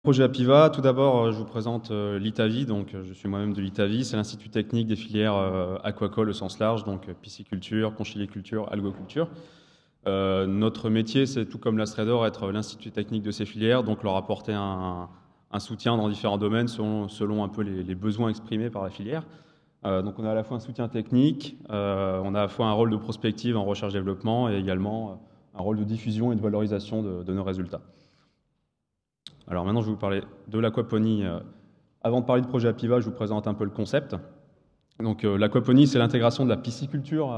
Projet Apiva, tout d'abord, je vous présente l'ITAVI, donc je suis moi-même de l'ITAVI, c'est l'Institut technique des filières aquacole au sens large, donc pisciculture, conchiliculture, algoculture. Notre métier, c'est tout comme l'Astrédor, être l'Institut technique de ces filières, donc leur apporter un soutien dans différents domaines selon un peu les besoins exprimés par la filière. Donc on a à la fois un soutien technique, on a à la fois un rôle de prospective en recherche-développement et également un rôle de diffusion et de valorisation de nos résultats. Alors maintenant, je vais vous parler de l'aquaponie. Avant de parler de projet Apiva, je vous présente un peu le concept. Donc l'aquaponie, c'est l'intégration de la pisciculture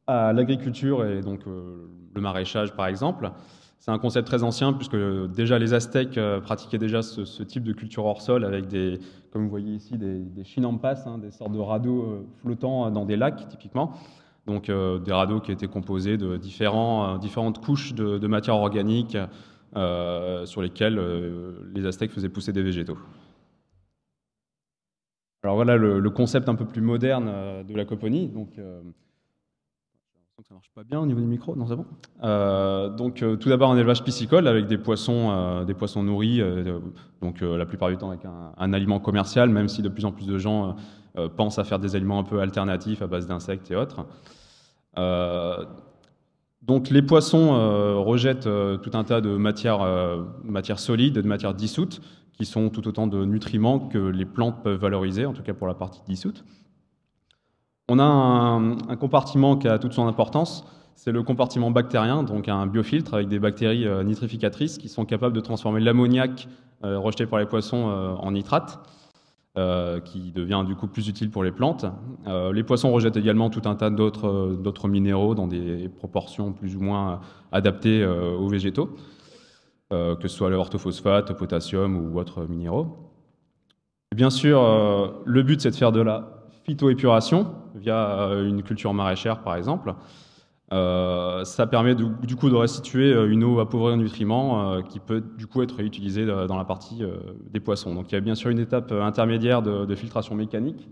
à l'agriculture et donc le maraîchage par exemple. C'est un concept très ancien puisque déjà les Aztèques pratiquaient déjà ce type de culture hors sol avec des, comme vous voyez ici, des chinampas, des sortes de radeaux flottants dans des lacs typiquement. Donc des radeaux qui étaient composés de différentes couches de matière organique sur lesquels les Aztèques faisaient pousser des végétaux. Alors voilà le concept un peu plus moderne de l'aquaponie. Donc, ça marche pas bien au niveau du micro, non c'est bon. Tout d'abord un élevage piscicole avec des poissons nourris, donc la plupart du temps avec un aliment commercial, même si de plus en plus de gens pensent à faire des aliments un peu alternatifs à base d'insectes et autres. Donc les poissons rejettent tout un tas de matières solides, de matières dissoutes, qui sont tout autant de nutriments que les plantes peuvent valoriser, en tout cas pour la partie dissoute. On a un compartiment qui a toute son importance, c'est le compartiment bactérien, donc un biofiltre avec des bactéries nitrificatrices qui sont capables de transformer l'ammoniac rejeté par les poissons en nitrate. Qui devient du coup plus utile pour les plantes. Les poissons rejettent également tout un tas d'autres minéraux dans des proportions plus ou moins adaptées aux végétaux, que ce soit l'orthophosphate, potassium ou autres minéraux. Et bien sûr, le but c'est de faire de la phytoépuration via une culture maraîchère par exemple. Ça permet du coup de restituer une eau appauvrie en nutriments qui peut du coup être réutilisée dans la partie des poissons. Donc il y a bien sûr une étape intermédiaire de filtration mécanique,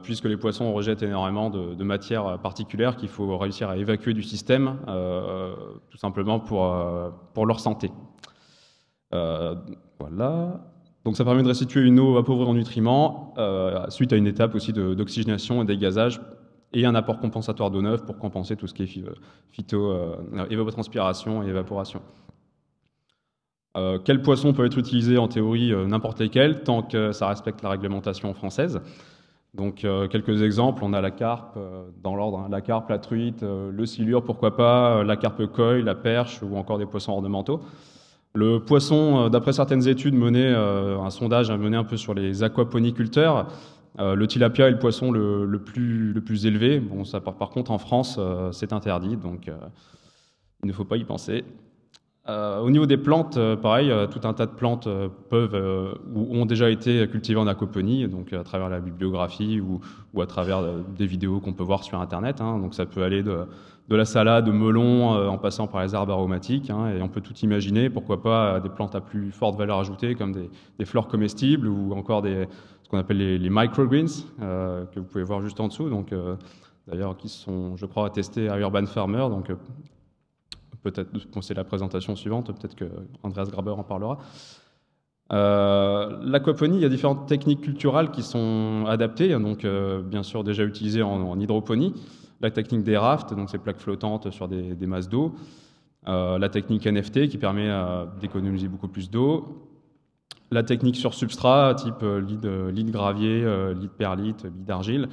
puisque les poissons rejettent énormément de matières particulières qu'il faut réussir à évacuer du système, tout simplement pour leur santé. Voilà. Donc ça permet de restituer une eau appauvrie en nutriments, suite à une étape aussi d'oxygénation et dégazage, et un apport compensatoire d'eau neuve pour compenser tout ce qui est évapotranspiration et évaporation. Quels poissons peuvent être utilisés en théorie? N'importe lesquels, tant que ça respecte la réglementation française. Donc quelques exemples, on a la carpe dans l'ordre, hein, la carpe, la truite, le silure, pourquoi pas, la carpe koi, la perche ou encore des poissons ornementaux. Le poisson, d'après certaines études menées, un sondage a mené un peu sur les aquaponiculteurs, le tilapia est le poisson le plus élevé. Bon, ça, par contre, en France, c'est interdit, donc il ne faut pas y penser. Au niveau des plantes, pareil, tout un tas de plantes peuvent ou ont déjà été cultivées en aquaponie, donc à travers la bibliographie ou à travers des vidéos qu'on peut voir sur Internet. Hein. Donc ça peut aller de la salade, de melon, en passant par les arbres aromatiques, hein, et on peut tout imaginer, pourquoi pas des plantes à plus forte valeur ajoutée, comme des fleurs comestibles ou encore ce qu'on appelle les microgreens, que vous pouvez voir juste en dessous, donc d'ailleurs qui sont, je crois, attestés à Urban Farmer, donc peut-être, c'est la présentation suivante, peut-être que Andreas Graber en parlera. L'aquaponie, il y a différentes techniques culturales qui sont adaptées, donc bien sûr déjà utilisées en hydroponie. La technique des rafts, donc ces plaques flottantes sur des masses d'eau. La technique NFT qui permet d'économiser beaucoup plus d'eau. La technique sur substrat, type lit de gravier, lit de perlite, lit d'argile,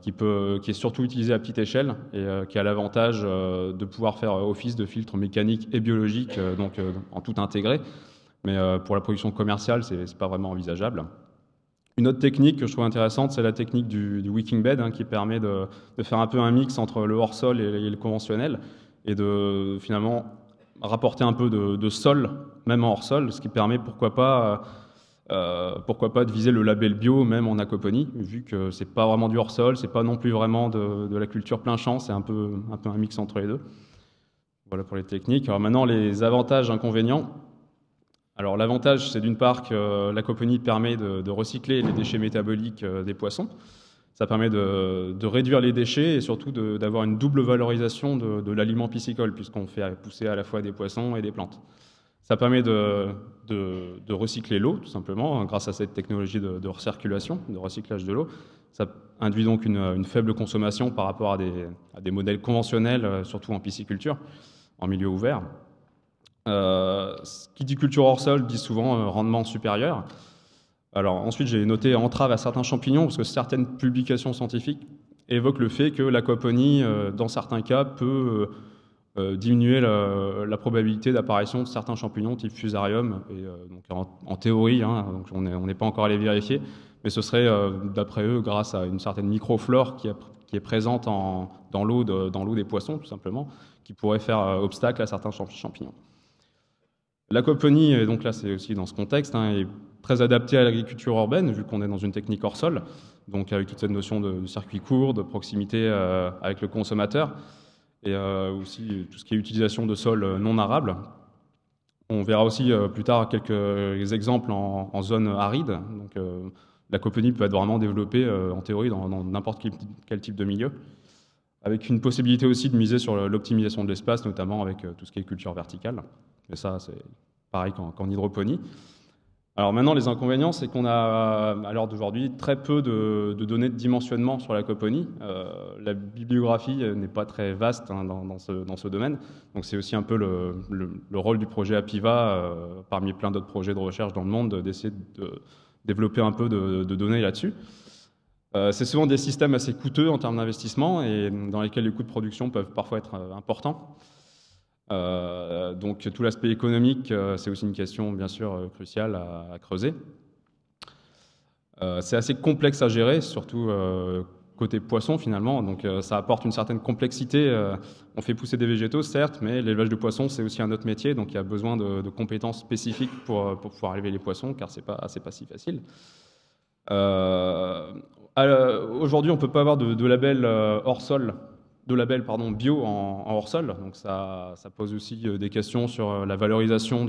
qui est surtout utilisé à petite échelle et qui a l'avantage de pouvoir faire office de filtre mécanique et biologique, donc en tout intégré. Mais pour la production commerciale, c'est pas vraiment envisageable. Une autre technique que je trouve intéressante, c'est la technique du wicking bed, hein, qui permet de faire un peu un mix entre le hors-sol et le conventionnel, et de finalement rapporter un peu de sol, même en hors-sol, ce qui permet, pourquoi pas, de viser le label bio, même en aquaponie, vu que c'est pas vraiment du hors-sol, c'est pas non plus vraiment de la culture plein champ, c'est un peu un mix entre les deux. Voilà pour les techniques. Alors maintenant, les avantages, inconvénients. Alors l'avantage, c'est d'une part que l'aquaponie permet de recycler les déchets métaboliques des poissons. Ça permet de réduire les déchets et surtout d'avoir une double valorisation de l'aliment piscicole, puisqu'on fait pousser à la fois des poissons et des plantes. Ça permet de recycler l'eau, tout simplement, grâce à cette technologie de recirculation, de recyclage de l'eau. Ça induit donc une faible consommation par rapport à des modèles conventionnels, surtout en pisciculture, en milieu ouvert. Ce qui dit culture hors sol dit souvent rendement supérieur. Alors ensuite, j'ai noté entrave à certains champignons, parce que certaines publications scientifiques évoquent le fait que l'aquaponie, dans certains cas, peut diminuer la probabilité d'apparition de certains champignons type fusarium. Et, donc en théorie, hein, donc on n'est pas encore allé vérifier, mais ce serait, d'après eux, grâce à une certaine microflore qui est présente dans l'eau des poissons, tout simplement, qui pourrait faire obstacle à certains champignons. L'aquaponie, et donc là c'est aussi dans ce contexte, hein, est très adaptée à l'agriculture urbaine, vu qu'on est dans une technique hors sol, donc avec toute cette notion de circuit court, de proximité avec le consommateur, et aussi tout ce qui est utilisation de sols non arables. On verra aussi plus tard quelques exemples en zone aride. Donc l'aquaponie peut être vraiment développée en théorie dans n'importe quel type de milieu, avec une possibilité aussi de miser sur l'optimisation de l'espace, notamment avec tout ce qui est culture verticale. Mais ça, c'est pareil qu'en hydroponie. Alors maintenant, les inconvénients, c'est qu'on a, à l'heure d'aujourd'hui, très peu de données de dimensionnement sur l'aquaponie. La bibliographie n'est pas très vaste, hein, dans ce domaine. Donc c'est aussi un peu le rôle du projet Apiva, parmi plein d'autres projets de recherche dans le monde, d'essayer de développer un peu de données là-dessus. C'est souvent des systèmes assez coûteux en termes d'investissement et dans lesquels les coûts de production peuvent parfois être importants. Donc tout l'aspect économique, c'est aussi une question bien sûr cruciale à creuser. C'est assez complexe à gérer, surtout côté poisson finalement, donc ça apporte une certaine complexité. On fait pousser des végétaux certes, mais l'élevage de poissons c'est aussi un autre métier, donc il y a besoin de compétences spécifiques pour pouvoir élever les poissons, car c'est pas si facile. Aujourd'hui on ne peut pas avoir de label hors sol, bio en hors-sol. Donc ça pose aussi des questions sur la valorisation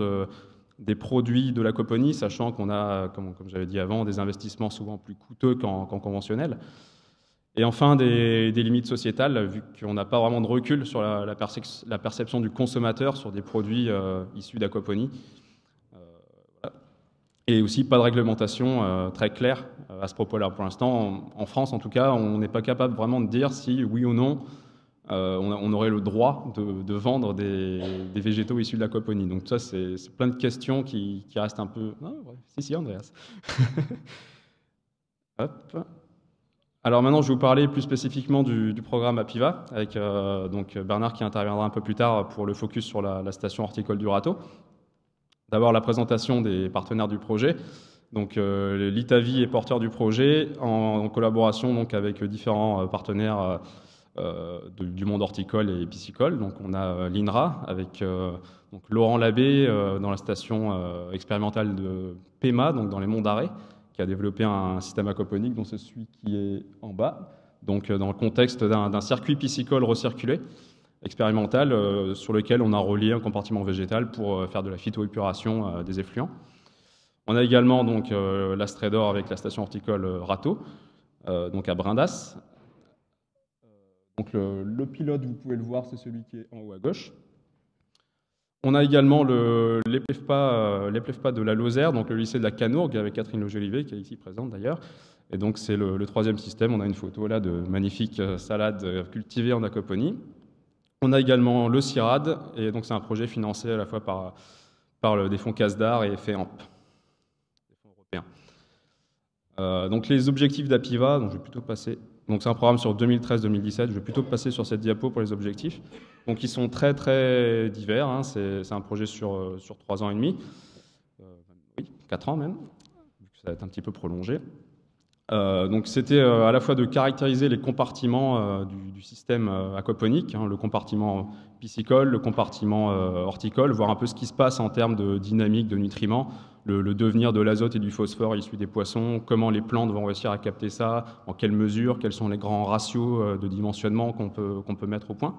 des produits de l'aquaponie, sachant qu'on a, comme j'avais dit avant, des investissements souvent plus coûteux qu'en conventionnel. Et enfin, des limites sociétales, vu qu'on n'a pas vraiment de recul sur la perception du consommateur sur des produits issus d'aquaponie. Voilà. Et aussi pas de réglementation très claire à ce propos-là. Pour l'instant, en France en tout cas, on n'est pas capable vraiment de dire si, oui ou non, on aurait le droit de vendre des végétaux issus de l'aquaponie. Donc ça, c'est plein de questions qui restent un peu... Ah, ouais. Si, Andreas. Hop. Alors maintenant, je vais vous parler plus spécifiquement du programme Apiva, avec donc Bernard qui interviendra un peu plus tard pour le focus sur la station horticole du Rateau. D'abord, la présentation des partenaires du projet. Donc l'Itavi est porteur du projet en collaboration donc, avec différents partenaires du monde horticole et piscicole. Donc on a l'INRA avec donc Laurent Labbé dans la station expérimentale de PEMA, donc dans les monts d'Arrée, qui a développé un système aquaponique dont c'est celui qui est en bas, donc dans le contexte d'un circuit piscicole recirculé expérimental sur lequel on a relié un compartiment végétal pour faire de la phytoépuration des effluents. On a également donc l'Astrédor avec la station horticole Rateau, donc à Brindas. Donc le pilote, vous pouvez le voir, c'est celui qui est en haut à gauche. On a également l'EPLEFPA de la Lozère, donc le lycée de la Canourgue, avec Catherine Loge-Olivet, qui est ici présente d'ailleurs. Et donc c'est le troisième système. On a une photo là de magnifiques salades cultivées en aquaponie. On a également le CIRAD, et donc c'est un projet financé à la fois par des fonds CASDAR et FEAMP, des fonds européens. Donc les objectifs d'Apiva, donc je vais plutôt passer... Donc c'est un programme sur 2013-2017, je vais plutôt passer sur cette diapo pour les objectifs. Donc ils sont très très divers, hein. C'est un projet sur 3 ans et demi, oui, 4 ans même, vu que ça va être un petit peu prolongé. Donc c'était à la fois de caractériser les compartiments du système aquaponique, hein, le compartiment piscicole, le compartiment horticole, voir un peu ce qui se passe en termes de dynamique de nutriments, le devenir de l'azote et du phosphore issus des poissons, comment les plantes vont réussir à capter ça, en quelle mesure, quels sont les grands ratios de dimensionnement qu'on peut mettre au point.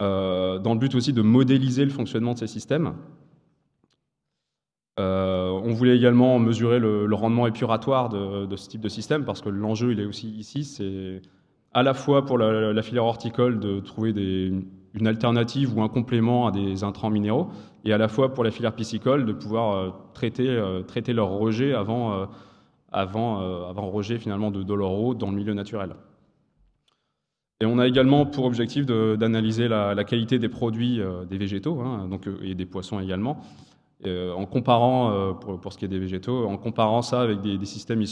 Dans le but aussi de modéliser le fonctionnement de ces systèmes. On voulait également mesurer le rendement épuratoire de ce type de système, parce que l'enjeu, il est aussi ici, c'est à la fois pour la filière horticole de trouver une alternative ou un complément à des intrants minéraux, et à la fois pour la filière piscicole de pouvoir traiter leurs rejets avant rejet finalement de leur eau dans le milieu naturel. Et on a également pour objectif d'analyser la qualité des produits des végétaux, hein, donc, et des poissons également, en comparant, pour ce qui est des végétaux, en comparant ça avec des systèmes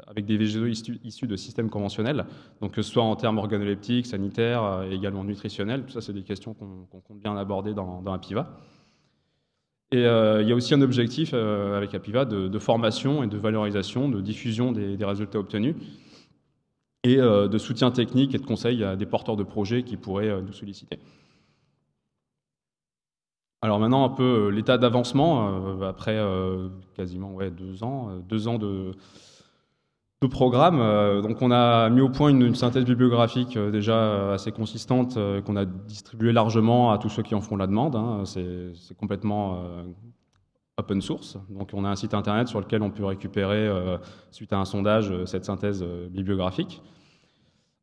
avec des végétaux issus de systèmes conventionnels, donc que ce soit en termes organoleptiques, sanitaires, et également nutritionnels. Tout ça, c'est des questions qu'on compte bien aborder dans Apiva. Et il y a aussi un objectif avec Apiva de formation et de valorisation, de diffusion des résultats obtenus, et de soutien technique et de conseil à des porteurs de projets qui pourraient nous solliciter. Alors maintenant, un peu l'état d'avancement, après quasiment 2 ans, 2 ans de programme. Donc on a mis au point une synthèse bibliographique déjà assez consistante qu'on a distribuée largement à tous ceux qui en font la demande, hein. C'est complètement open source. Donc on a un site internet sur lequel on peut récupérer, suite à un sondage, cette synthèse bibliographique.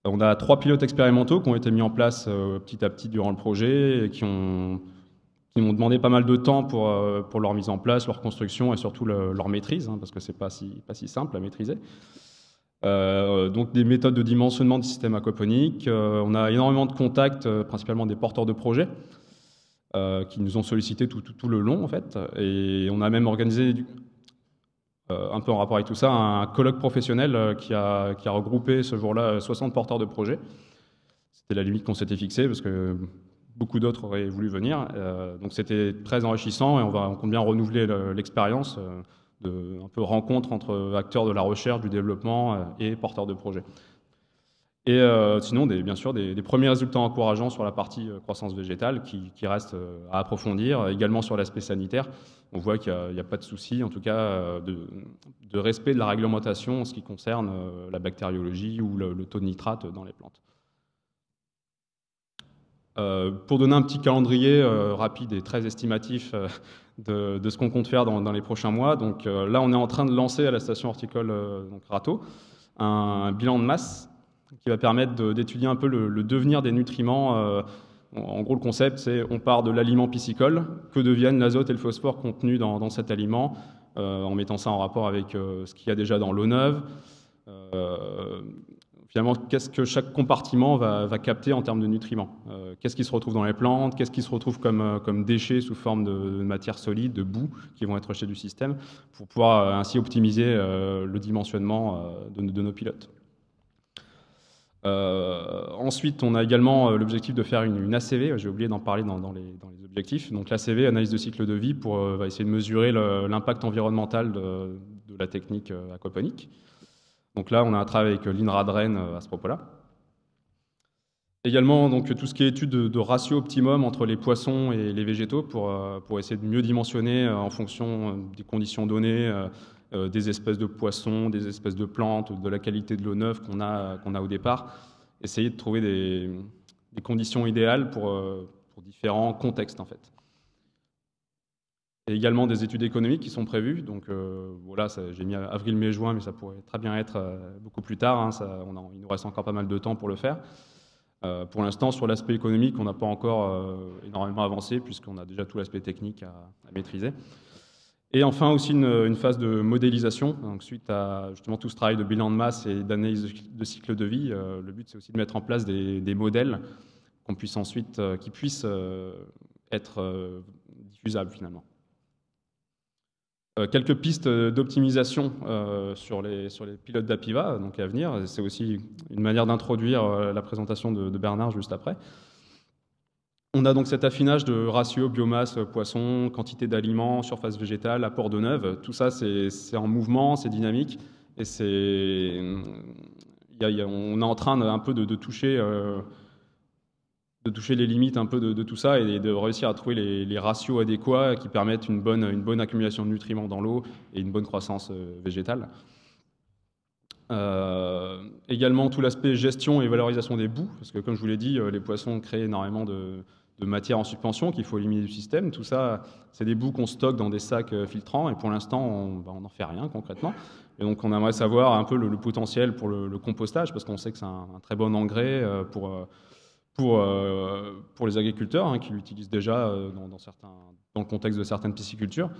On a 3 pilotes expérimentaux qui ont été mis en place petit à petit durant le projet et qui m'ont demandé pas mal de temps pour leur mise en place, leur construction et surtout leur maîtrise, hein, parce que c'est pas si simple à maîtriser. Donc des méthodes de dimensionnement du système aquaponique. On a énormément de contacts, principalement des porteurs de projets, qui nous ont sollicité tout le long en fait. Et on a même organisé, un peu en rapport avec tout ça, un colloque professionnel qui a regroupé ce jour-là 60 porteurs de projets. C'était la limite qu'on s'était fixée parce que beaucoup d'autres auraient voulu venir. Donc c'était très enrichissant et on compte bien renouveler l'expérience de un peu rencontre entre acteurs de la recherche, du développement et porteurs de projets. Et sinon, bien sûr, des premiers résultats encourageants sur la partie croissance végétale qui reste à approfondir, également sur l'aspect sanitaire. On voit qu'il n'y a pas de souci, en tout cas, de respect de la réglementation en ce qui concerne la bactériologie ou le taux de nitrate dans les plantes. Pour donner un petit calendrier rapide et très estimatif de ce qu'on compte faire dans les prochains mois, donc là, on est en train de lancer à la station horticole donc Rateau un bilan de masse qui va permettre d'étudier un peu le devenir des nutriments. En gros, le concept, c'est on part de l'aliment piscicole, que deviennent l'azote et le phosphore contenus dans cet aliment, en mettant ça en rapport avec ce qu'il y a déjà dans l'eau neuve. Finalement, qu'est-ce que chaque compartiment va capter en termes de nutriments? Qu'est-ce qui se retrouve dans les plantes? Qu'est-ce qui se retrouve comme déchets sous forme de matière solide, de boue, qui vont être rejetés du système, pour pouvoir ainsi optimiser le dimensionnement de nos pilotes. Ensuite, on a également l'objectif de faire une ACV, j'ai oublié d'en parler dans les objectifs. Donc l'ACV, analyse de cycle de vie, va essayer de mesurer l'impact environnemental de la technique aquaponique. Donc là, on a un travail avec l'INRA de Rennes à ce propos-là. Également, donc, tout ce qui est étude de ratio optimum entre les poissons et les végétaux pour essayer de mieux dimensionner en fonction des conditions données, des espèces de poissons, des espèces de plantes, de la qualité de l'eau neuve qu'on a au départ. Essayer de trouver des conditions idéales pour différents contextes, en fait. Et également des études économiques qui sont prévues. Donc voilà, j'ai mis avril, mai, juin, mais ça pourrait très bien être beaucoup plus tard. Hein, il nous reste encore pas mal de temps pour le faire. Pour l'instant, sur l'aspect économique, on n'a pas encore énormément avancé, puisqu'on a déjà tout l'aspect technique à maîtriser. Et enfin aussi une phase de modélisation. Donc, suite à justement tout ce travail de bilan de masse et d'analyse de cycle de vie, le but c'est aussi de mettre en place des modèles qu'on puisse ensuite, qui puissent être diffusables finalement. Quelques pistes d'optimisation sur les pilotes d'Apiva donc à venir. C'est aussi une manière d'introduire la présentation de Bernard juste après. On a donc cet affinage de ratio biomasse, poisson, quantité d'aliments, surface végétale, apport d'eau neuve. Tout ça, c'est en mouvement, c'est dynamique. Et on est en train un peu de toucher les limites un peu de tout ça et de réussir à trouver les ratios adéquats qui permettent une bonne accumulation de nutriments dans l'eau et une bonne croissance végétale. Également tout l'aspect gestion et valorisation des boues, parce que comme je vous l'ai dit, les poissons créent énormément de matière en suspension qu'il faut éliminer du système. Tout ça, c'est des boues qu'on stocke dans des sacs filtrants et pour l'instant, on n'en fait rien concrètement. Et donc on aimerait savoir un peu le potentiel pour le compostage, parce qu'on sait que c'est un très bon engrais pour les agriculteurs hein, qui l'utilisent déjà dans le contexte de certaines piscicultures.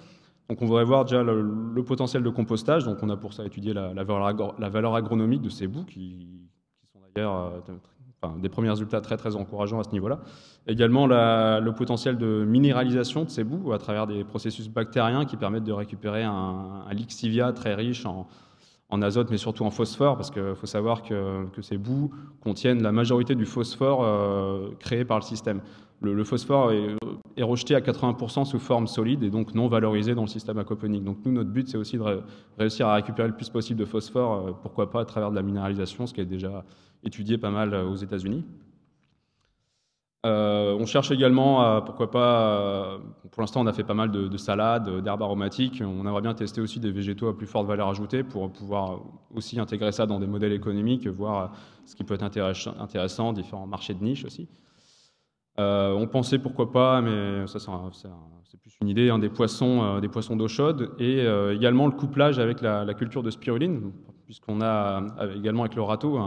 Donc on voudrait voir déjà le potentiel de compostage, donc on a pour ça étudié la valeur agronomique de ces boues qui sont d'ailleurs des premiers résultats très très encourageants à ce niveau-là. Également le potentiel de minéralisation de ces boues à travers des processus bactériens qui permettent de récupérer un lixivia très riche en azote, mais surtout en phosphore, parce qu'il faut savoir que ces boues contiennent la majorité du phosphore créé par le système. Le phosphore est rejeté à 80% sous forme solide et donc non valorisé dans le système aquaponique. Donc nous, notre but, c'est aussi de réussir à récupérer le plus possible de phosphore, pourquoi pas à travers de la minéralisation, ce qui est déjà étudié pas mal aux États-Unis. On cherche également, pourquoi pas, pour l'instant on a fait pas mal de salades, d'herbes aromatiques, on aimerait bien tester aussi des végétaux à plus forte valeur ajoutée pour pouvoir aussi intégrer ça dans des modèles économiques, voir ce qui peut être intéressant, différents marchés de niche aussi. On pensait pourquoi pas, mais ça c'est plus une idée, hein, des poissons d'eau chaude et également le couplage avec la culture de spiruline, puisqu'on a également avec le râteau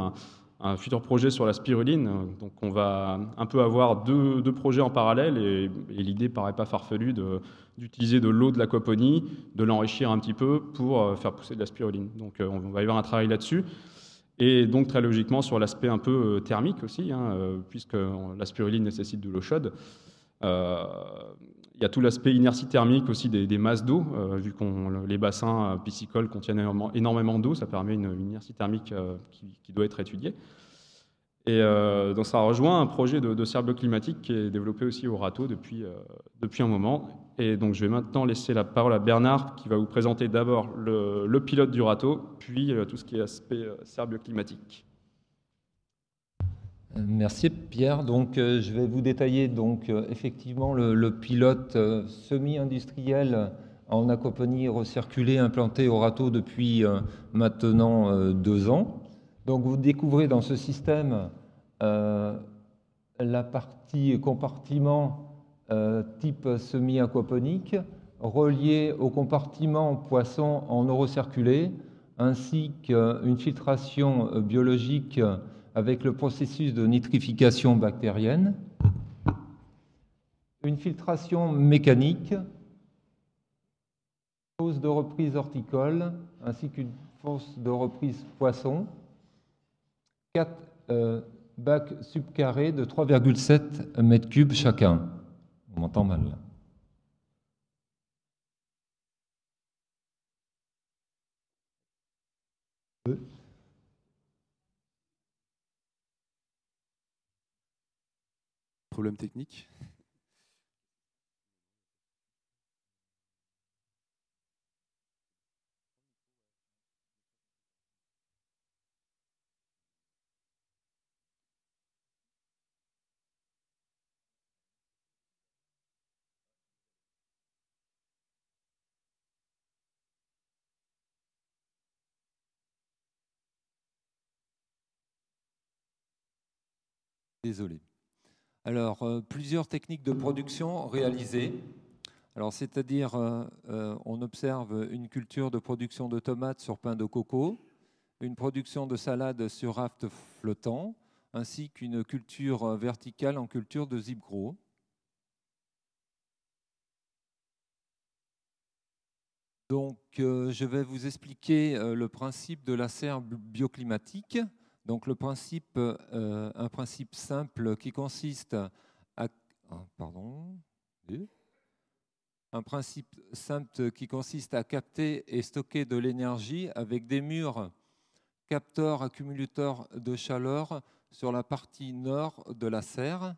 un futur projet sur la spiruline. Donc on va un peu avoir deux projets en parallèle et l'idée paraît pas farfelue d'utiliser de l'eau de l'aquaponie, de l'enrichir un petit peu pour faire pousser de la spiruline. Donc on va y avoir un travail là-dessus. Et donc très logiquement sur l'aspect un peu thermique aussi, hein, puisque la spiruline nécessite de l'eau chaude. Il y a tout l'aspect inertie thermique aussi des masses d'eau, vu que les bassins piscicoles contiennent énormément d'eau, ça permet une inertie thermique qui doit être étudiée. Et donc ça rejoint un projet de serre bioclimatique qui est développé aussi au râteau depuis un moment. Et donc je vais maintenant laisser la parole à Bernard qui va vous présenter d'abord le pilote du râteau, puis tout ce qui est aspect serre bioclimatique. Merci Pierre. Donc, je vais vous détailler effectivement le pilote semi-industriel en aquaponie recirculée implanté au râteau depuis maintenant 2 ans. Donc, vous découvrez dans ce système la partie compartiment type semi-aquaponique reliée au compartiment poisson en eau recirculée ainsi qu'une filtration biologique avec le processus de nitrification bactérienne, une filtration mécanique, fosse de reprise horticole, ainsi qu'une fosse de reprise poisson, 4 bacs subcarrés de 3,7 m3 chacun. On m'entend mal. Problème technique. Désolé. Alors, plusieurs techniques de production réalisées. Alors, c'est-à-dire, on observe une culture de production de tomates sur pain de coco, une production de salade sur raft flottant, ainsi qu'une culture verticale en culture de zip gros. Donc, je vais vous expliquer le principe de la serre bioclimatique. Donc, un principe simple qui consiste à... Un principe simple qui consiste à capter et stocker de l'énergie avec des murs capteurs accumulateurs de chaleur sur la partie nord de la serre.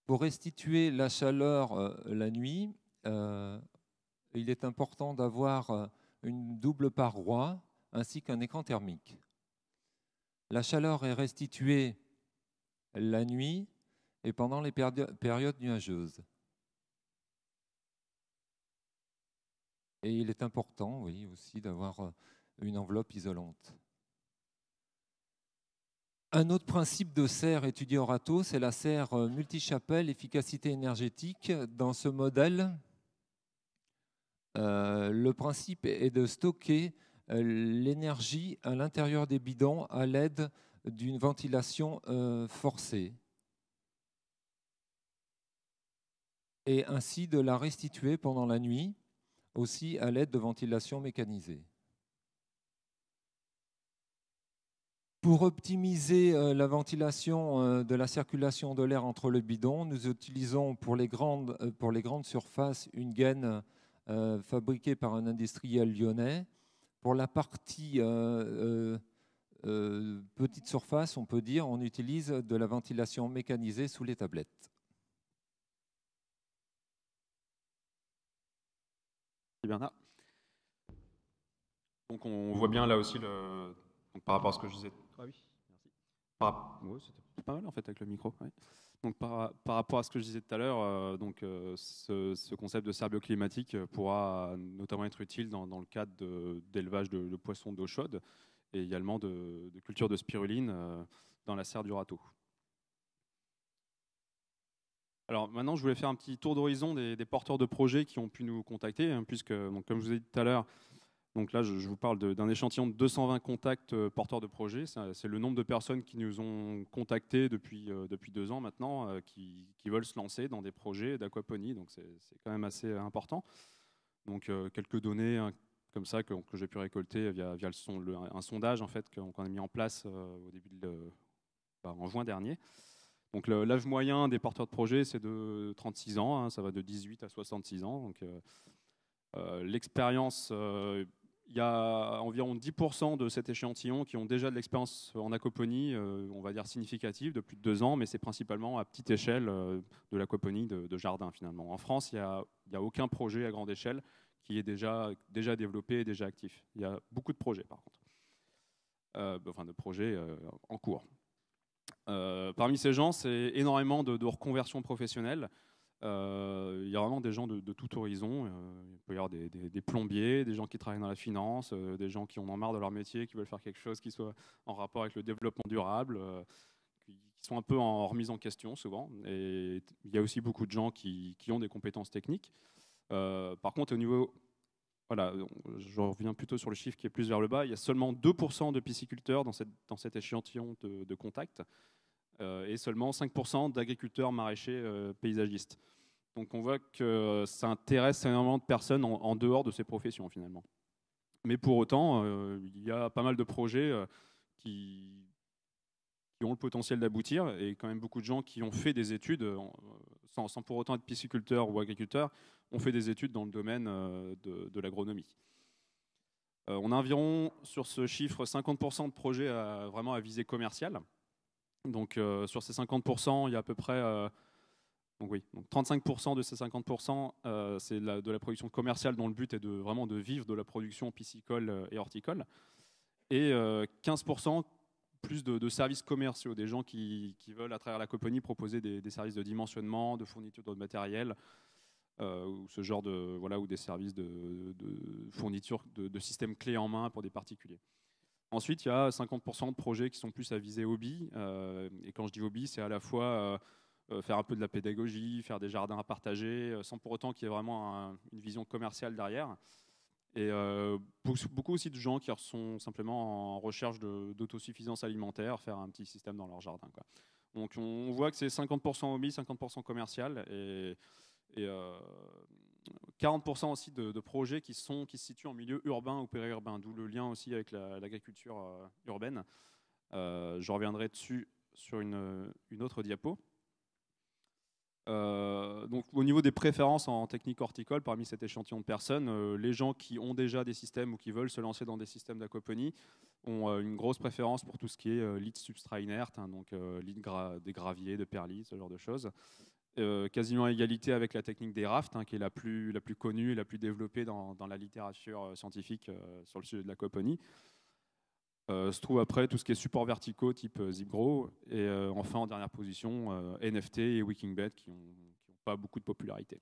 Pour restituer la chaleur la nuit, il est important d'avoir une double paroi ainsi qu'un écran thermique. La chaleur est restituée la nuit et pendant les périodes nuageuses. Et il est important, oui, aussi d'avoir une enveloppe isolante. Un autre principe de serre étudié au râteau, c'est la serre multichapelle efficacité énergétique. Dans ce modèle, le principe est de stocker l'énergie à l'intérieur des bidons à l'aide d'une ventilation forcée. et ainsi de la restituer pendant la nuit, aussi à l'aide de ventilation mécanisée. Pour optimiser la ventilation de la circulation de l'air entre le bidon, nous utilisons pour les grandes surfaces une gaine fabriquée par un industriel lyonnais. Pour la partie petite surface, on peut dire, on utilise de la ventilation mécanisée sous les tablettes. Bernard. Donc on voit bien là aussi donc, par rapport à ce que je disais. Ah oui, merci. Ouais, c'était pas mal en fait avec le micro. Ouais. Donc par rapport à ce que je disais tout à l'heure, ce concept de serre bioclimatique pourra notamment être utile dans le cadre d'élevage de poissons d'eau chaude et également de culture de spiruline dans la serre du râteau. Alors maintenant, je voulais faire un petit tour d'horizon des porteurs de projets qui ont pu nous contacter, hein, puisque, donc, comme je vous ai dit tout à l'heure, donc là, je vous parle d'un échantillon de 220 contacts porteurs de projets. C'est le nombre de personnes qui nous ont contactés depuis 2 ans maintenant, qui veulent se lancer dans des projets d'aquaponie. Donc c'est quand même assez important. Donc quelques données hein, comme ça que j'ai pu récolter via un sondage en fait, qu'on a mis en place au début en juin dernier. Donc l'âge moyen des porteurs de projets, c'est de 36 ans, hein, ça va de 18 à 66 ans. Donc l'expérience, il y a environ 10% de cet échantillon qui ont déjà de l'expérience en aquaponie, on va dire significative, de plus de 2 ans, mais c'est principalement à petite échelle de l'aquaponie de jardin finalement. En France, il n'y a aucun projet à grande échelle qui est déjà développé et déjà actif. Il y a beaucoup de projets par contre, de projets en cours. Parmi ces gens, c'est énormément de reconversions professionnelles. Il y a vraiment des gens de tout horizon. Il peut y avoir des plombiers, des gens qui travaillent dans la finance, des gens qui en ont marre de leur métier, qui veulent faire quelque chose qui soit en rapport avec le développement durable, qui sont un peu en remise en question souvent. Et il y a aussi beaucoup de gens qui ont des compétences techniques. Par contre, au niveau... Voilà, je reviens plutôt sur le chiffre qui est plus vers le bas. Il y a seulement 2% de pisciculteurs dans cet échantillon de contacts et seulement 5% d'agriculteurs maraîchers paysagistes. Donc on voit que ça intéresse énormément de personnes en dehors de ces professions finalement. Mais pour autant, il y a pas mal de projets qui ont le potentiel d'aboutir et quand même beaucoup de gens qui ont fait des études, sans pour autant être pisciculteurs ou agriculteurs, ont fait des études dans le domaine de l'agronomie. On a environ, sur ce chiffre, 50% de projets vraiment à visée commerciale. Donc sur ces 50%, il y a à peu près... donc 35% de ces 50%, c'est de la production commerciale dont le but est vraiment de vivre de la production piscicole et horticole. Et 15% plus de services commerciaux, des gens qui veulent, à travers l'aquaponie, proposer des services de dimensionnement, de fourniture de matériel, ou ce genre ou des services de fourniture de systèmes clés en main pour des particuliers. Ensuite, il y a 50% de projets qui sont plus à viser hobby. Et quand je dis hobby, c'est à la fois faire un peu de la pédagogie, faire des jardins à partager, sans pour autant qu'il y ait vraiment une vision commerciale derrière. Et beaucoup aussi de gens qui sont simplement en recherche d'autosuffisance alimentaire, faire un petit système dans leur jardin, quoi. Donc on voit que c'est 50% hobby, 50% commercial et 40% aussi de projets qui se situent en milieu urbain ou périurbain, d'où le lien aussi avec l'agriculture urbaine. Je reviendrai dessus sur une autre diapo. Donc, au niveau des préférences en technique horticole, parmi cet échantillon de personnes, les gens qui ont déjà des systèmes ou qui veulent se lancer dans des systèmes d'aquaponie ont une grosse préférence pour tout ce qui est lit de substrat inerte, hein, donc lit des graviers, de perlites, ce genre de choses. Quasiment à égalité avec la technique des rafts, hein, qui est la plus connue et la plus développée dans la littérature scientifique sur le sujet de l'aquaponie. Se trouve après tout ce qui est supports verticaux type ZipGrow et enfin en dernière position NFT et Wikинgbed qui n'ont pas beaucoup de popularité.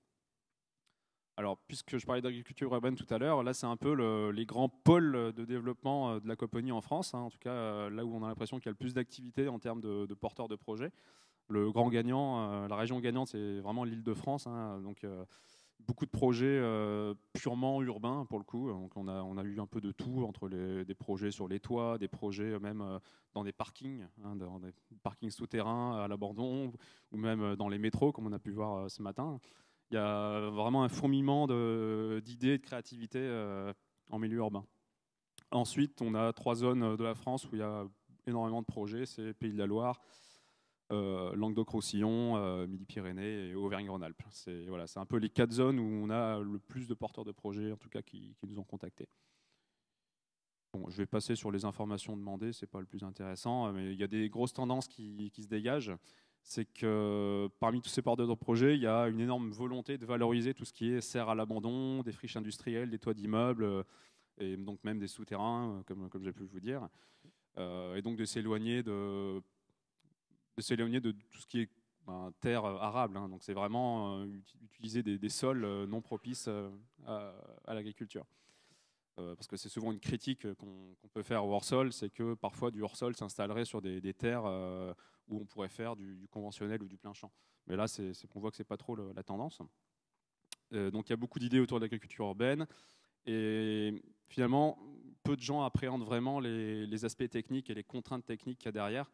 Alors puisque je parlais d'agriculture urbaine tout à l'heure, là c'est un peu les grands pôles de développement de l'aquaponie en France, hein, en tout cas là où on a l'impression qu'il y a le plus d'activité en termes de porteurs de projets. Le grand gagnant, la région gagnante, c'est vraiment l'Île-de-France, hein, donc beaucoup de projets purement urbains pour le coup. Donc on a eu un peu de tout, entre des projets sur les toits, des projets même dans des parkings, hein, dans des parkings souterrains à l'abandon, ou même dans les métros, comme on a pu voir ce matin. Il il y a vraiment un fourmillement d'idées et de créativité en milieu urbain. Ensuite, on a 3 zones de la France où il y a énormément de projets, c'est Pays de la Loire, Languedoc-Roussillon, Midi-Pyrénées et Auvergne-Rhône-Alpes. C'est voilà, un peu les 4 zones où on a le plus de porteurs de projets, en tout cas, qui nous ont contactés. Bon, je vais passer sur les informations demandées, ce n'est pas le plus intéressant, mais il y a des grosses tendances qui se dégagent. C'est que parmi tous ces porteurs de projets, il y a une énorme volonté de valoriser tout ce qui est serre à l'abandon, des friches industrielles, des toits d'immeubles, et donc même des souterrains, comme j'ai pu vous dire. Et donc de s'éloigner de tout ce qui est terre arable. Hein. Donc c'est vraiment utiliser des sols non propices à l'agriculture. Parce que c'est souvent une critique qu'on peut faire au hors-sol, c'est que parfois du hors-sol s'installerait sur des terres où on pourrait faire du conventionnel ou du plein champ. Mais là, on voit que c'est pas trop la tendance. Donc il y a beaucoup d'idées autour de l'agriculture urbaine. Et finalement, peu de gens appréhendent vraiment les aspects techniques et les contraintes techniques qu'il y a derrière.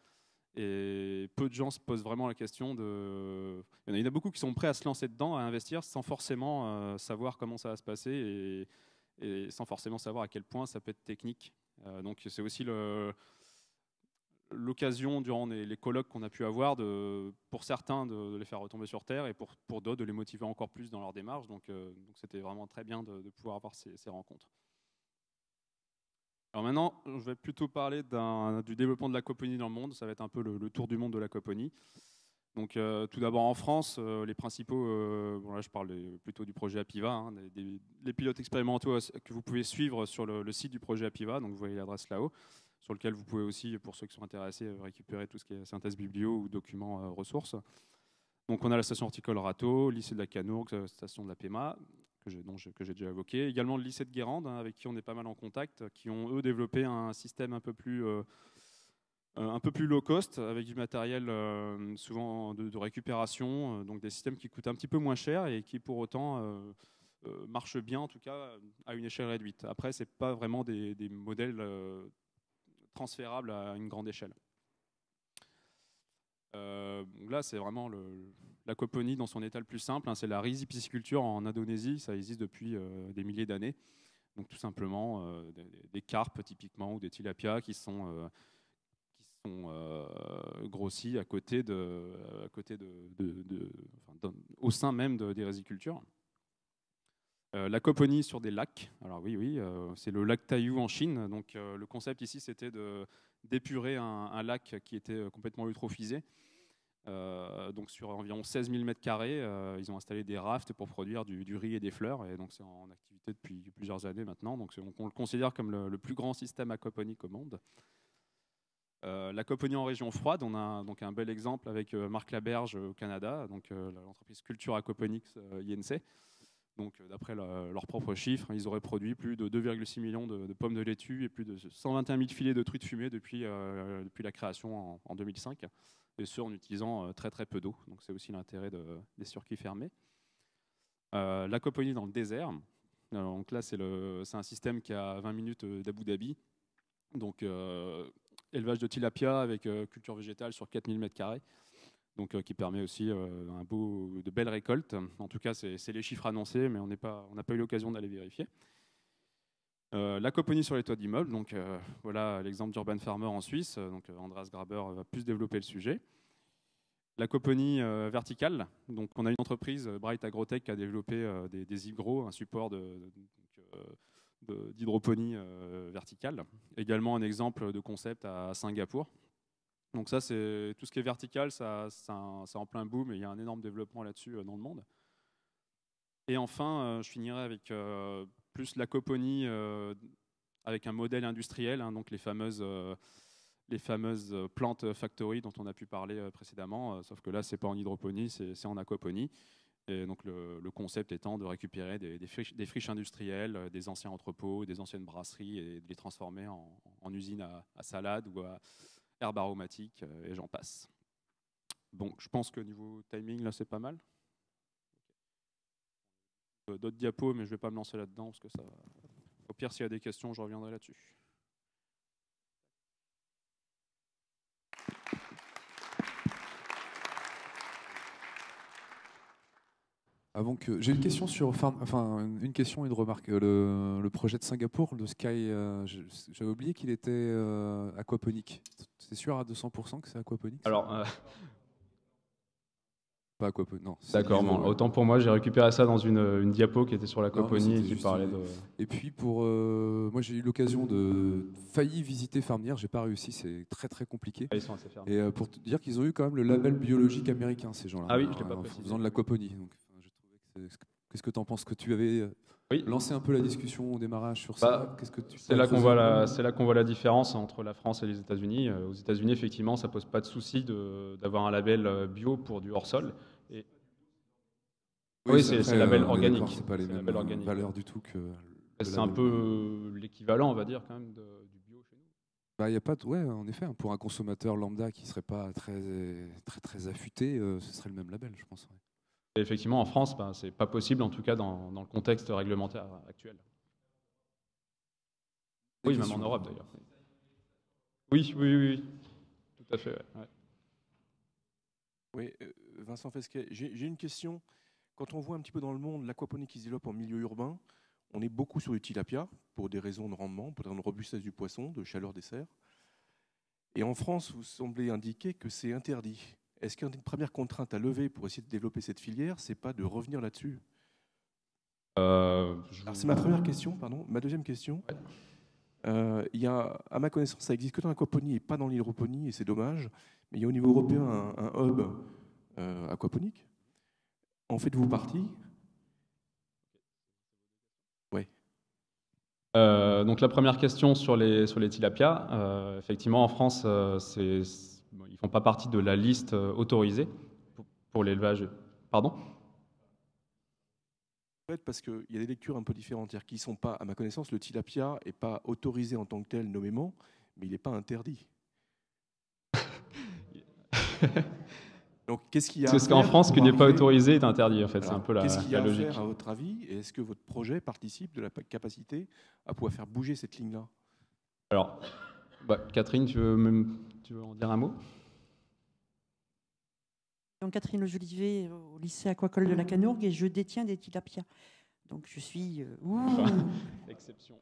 Et peu de gens se posent vraiment la question de... Il y en a beaucoup qui sont prêts à se lancer dedans, à investir, sans forcément savoir comment ça va se passer et sans forcément savoir à quel point ça peut être technique. Donc c'est aussi l'occasion, durant les colloques qu'on a pu avoir, pour certains de les faire retomber sur terre et pour d'autres de les motiver encore plus dans leur démarche. Donc c'était vraiment très bien de pouvoir avoir ces rencontres. Alors maintenant, je vais plutôt parler du développement de l'aquaponie dans le monde. Ça va être un peu le tour du monde de l'aquaponie. Donc tout d'abord en France, les principaux, bon là je parle plutôt du projet Apiva, hein, les pilotes expérimentaux que vous pouvez suivre sur le site du projet Apiva, donc vous voyez l'adresse là-haut, sur lequel vous pouvez aussi, pour ceux qui sont intéressés, récupérer tout ce qui est synthèse biblio ou documents ressources. Donc on a la station horticole Rateau, lycée de la Canourgue, station de la PEMA, que j'ai déjà évoqué. Également le lycée de Guérande, hein, avec qui on est pas mal en contact, qui ont eux développé un système un peu plus low cost, avec du matériel souvent de récupération, donc des systèmes qui coûtent un petit peu moins cher et qui pour autant marchent bien, en tout cas à une échelle réduite. Après, ce n'est pas vraiment des modèles transférables à une grande échelle. Donc là, c'est vraiment l'aquaponie dans son état le plus simple, hein, c'est la rizipisciculture en Indonésie, ça existe depuis des milliers d'années. Donc tout simplement des carpes typiquement ou des tilapias qui sont grossis au sein même des rizicultures. L'aquaponie sur des lacs. Alors oui, c'est le lac Taiyou en Chine. Donc le concept ici, c'était d'épurer un lac qui était complètement eutrophisé. Donc sur environ 16 000 m², ils ont installé des rafts pour produire du riz et des fleurs. Et donc c'est en activité depuis plusieurs années maintenant. Donc on le considère comme le plus grand système aquaponique au monde. L'aquaponie en région froide, on a donc un bel exemple avec Marc Laberge au Canada, donc l'entreprise Culture Aquaponics INC. Donc d'après leurs propres chiffres, ils auraient produit plus de 2,6 millions de pommes de laitue et plus de 121 000 filets de truites fumées depuis la création en 2005, et ce en utilisant très très peu d'eau. Donc c'est aussi l'intérêt des circuits fermés. L'aquaponie dans le désert. Donc là, c'est un système qui est à 20 minutes d'Abu Dhabi. Donc élevage de tilapia avec culture végétale sur 4000 m², donc qui permet aussi de belles récoltes. En tout cas, c'est les chiffres annoncés, mais on n'a pas eu l'occasion d'aller vérifier. L'aquaponie sur les toits d'immeubles, donc voilà l'exemple d'Urban Farmer en Suisse. Donc Andreas Graber va plus développer le sujet. L'aquaponie verticale, donc on a une entreprise, Bright Agrotech, qui a développé des hydros, un support d'hydroponie verticale. Également un exemple de concept à Singapour. Donc ça, c'est tout ce qui est vertical, c'est en plein boom et il y a un énorme développement là-dessus dans le monde. Et enfin, je finirai avec plus l'aquaponie avec un modèle industriel, hein, donc les fameuses plantes factory dont on a pu parler précédemment, sauf que là, c'est pas en hydroponie, c'est en aquaponie. Et donc le concept étant de récupérer des friches industrielles, des anciens entrepôts, des anciennes brasseries et de les transformer en usines à salade ou à herbes aromatiques et j'en passe. Bon, je pense que niveau timing, là, c'est pas mal. D'autres diapos, mais je ne vais pas me lancer là-dedans parce que ça. Au pire, s'il y a des questions, je reviendrai là-dessus. Avant que j'ai une question sur une question et une remarque. Le projet de Singapour, le Sky, j'avais oublié qu'il était aquaponique. C'est sûr à 200% que c'est aquaponique? Alors, Pas aquaponique, non. d'accord, bon, autant pour moi, j'ai récupéré ça dans une diapo qui était sur l'aquaponie et c'était qui juste parlait de... Et puis moi j'ai eu l'occasion de failli visiter Farmière, j'ai pas réussi, c'est très très compliqué. Ah, ils sont assez fermés. Et pour te dire qu'ils ont eu quand même le label biologique américain, ces gens-là. Ah oui, je l'ai pas en précisé. faisant de l'aquaponie. Donc, j'ai trouvé que qu'est-ce que tu en penses, que tu avais Oui. lancé un peu la discussion au démarrage sur ça? Qu'est-ce que c'est là qu'on voit la différence entre la France et les États-Unis. Aux États-Unis, effectivement, ça pose pas de souci d'avoir un label bio pour du hors-sol. Et... Oui, c'est le label organique. C'est pas les mêmes valeurs du tout que. C'est un peu l'équivalent, on va dire, quand même, du bio chez nous. Bah, y a pas ouais, en effet, pour un consommateur lambda qui serait pas très affûté, ce serait le même label, je pense. Ouais. Et effectivement, en France, c'est pas possible, en tout cas dans le contexte réglementaire actuel. Oui, même en Europe d'ailleurs. Oui, tout à fait. Ouais. Oui, Vincent Fesquet, j'ai une question. Quand on voit un petit peu dans le monde l'aquaponie qui se développe en milieu urbain, on est beaucoup sur du tilapia pour des raisons de rendement, pour des raisons de robustesse du poisson, de chaleur des serres. Et en France, vous semblez indiquer que c'est interdit. Est-ce qu'une des premières contraintes à lever pour essayer de développer cette filière, c'est pas de revenir là-dessus? C'est ma première question, pardon. Ma deuxième question. Ouais. Il y a, à ma connaissance, ça existe que dans l'aquaponie et pas dans l'hydroponie, et c'est dommage. Mais il y a au niveau européen un hub aquaponique. En faites-vous partie? Oui. Donc la première question sur les tilapias, effectivement en France, ils ne font pas partie de la liste autorisée pour l'élevage. Pardon? Parce qu'il y a des lectures un peu différentes, c'est-à-dire qu'ils sont pas, à ma connaissance, le tilapia n'est pas autorisé en tant que tel nommément, mais il n'est pas interdit. Donc, qu'est-ce qu'il y a à faire? Parce qu'en France, ce qui n'est pas autorisé est interdit, en fait. C'est un peu la logique. Qu'est-ce qu'il y a à faire, à votre avis? Et est-ce que votre projet participe de la capacité à pouvoir faire bouger cette ligne-là? Alors, Catherine, tu veux en dire un mot? Catherine Jolivet au lycée aquacole de la Canourgue et je détiens des tilapias. Donc je suis... Exception.